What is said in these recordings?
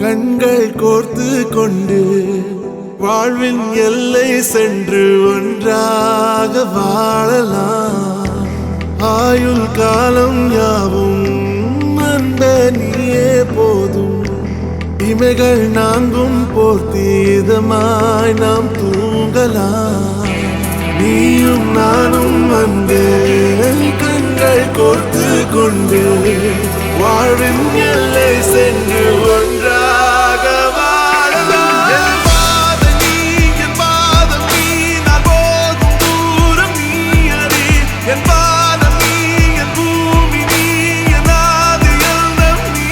கண்கள் கோர்த்து கொண்டு வாழ்வின் எல்லை சென்று ஒன்றாக வாழலாம். ஆயுள் காலம் யாவும் அன்ப நீயே போதும். இமைகள் நான்கும் போர்த்தீதமாய் நாம் தூங்கலாம். நீயும் நானும் வந்து கண்கள் கோர்த்து கொண்டு வாழ்வின் எல்லை சென்று ஒன்றாக வாழலாம். என் பாதம் நீ, என் பாதம் நீ, நான் போகும் தூரம் நீ அறி. என் பாதம் நீ, என் பூமி நீ, என் ஆதி எல்லாம் நீ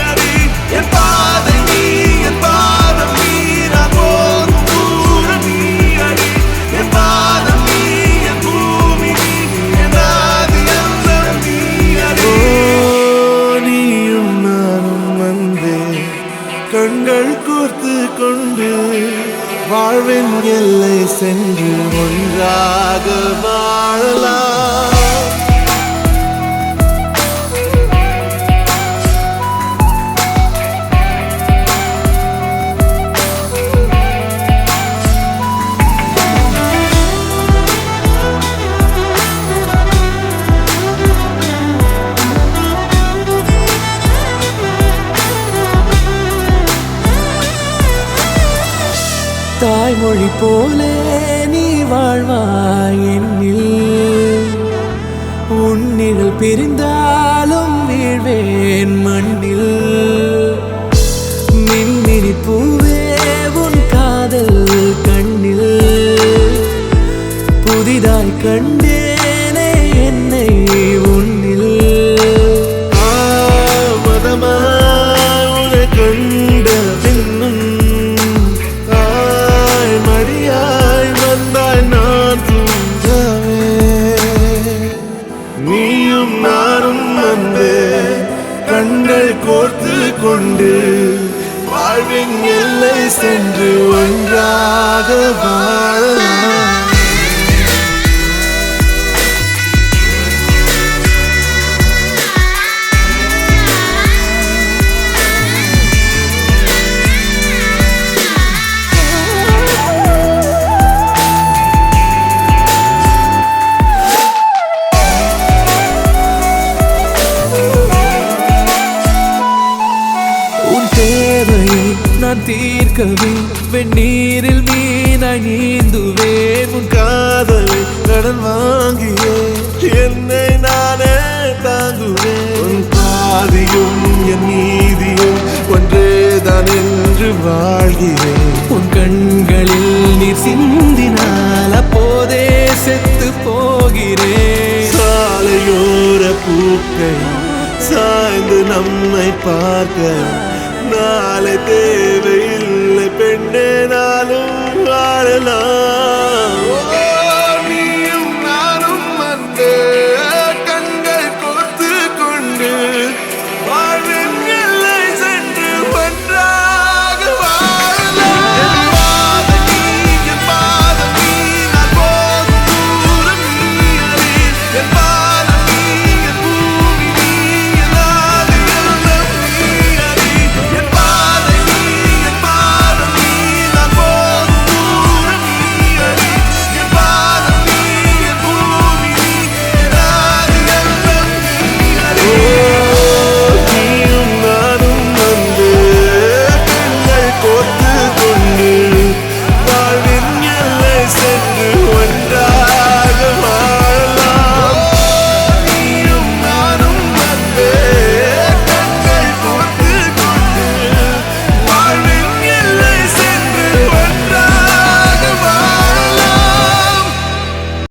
அறி. என் பாதம் நீ, என் பாதம் நீ, நான் போகும் தூரம் நீ அறி. என் பாதம் நீ, என் பூமி நீ, என் ஆதி எல்லாம் நீ அறி. நீயும் நானும் வந்தே கண்கள் கோர்த்து கொண்டு வாழ்வின் எல்லை சென்று ஒன்றாக வாழலாம். தாய்மொழி போலே நீ வாழ்வாய் என்னில். உன்னில் பிரிந்தாலும் வீழ்வேன் மண்ணில். மின்மினி பூவே உன் காதல் கண்ணில். புதிதாய் கண்டேனே என்னை உன்னில். மதமாய் உன்னை கண்ட பின்னும் மடியாய் வந்தாய் நான் தூங்கவே. நீயும் நானும் வந்து கண்கள் கோர்த்து கொண்டு வாழ்வின் எல்லை சென்று ஒன்றாக வாழலாம். நான் தீர்க்கவே வெந்நீரில் மீனாய் நீந்துவேன். உன் காதலை கடன் வாங்கியே என்னை நானே தாங்குவேன். உன் பாதியும் என் நீதியும் ஒன்றேதான் என்று வாழ்கிறேன். உன் கண்களில் நீர் சிந்தினால் அப்போதே செத்து போகிறேன். சாலையோர பூக்கள் சாய்ந்து நம்மை பார்க்க நாளை தேவை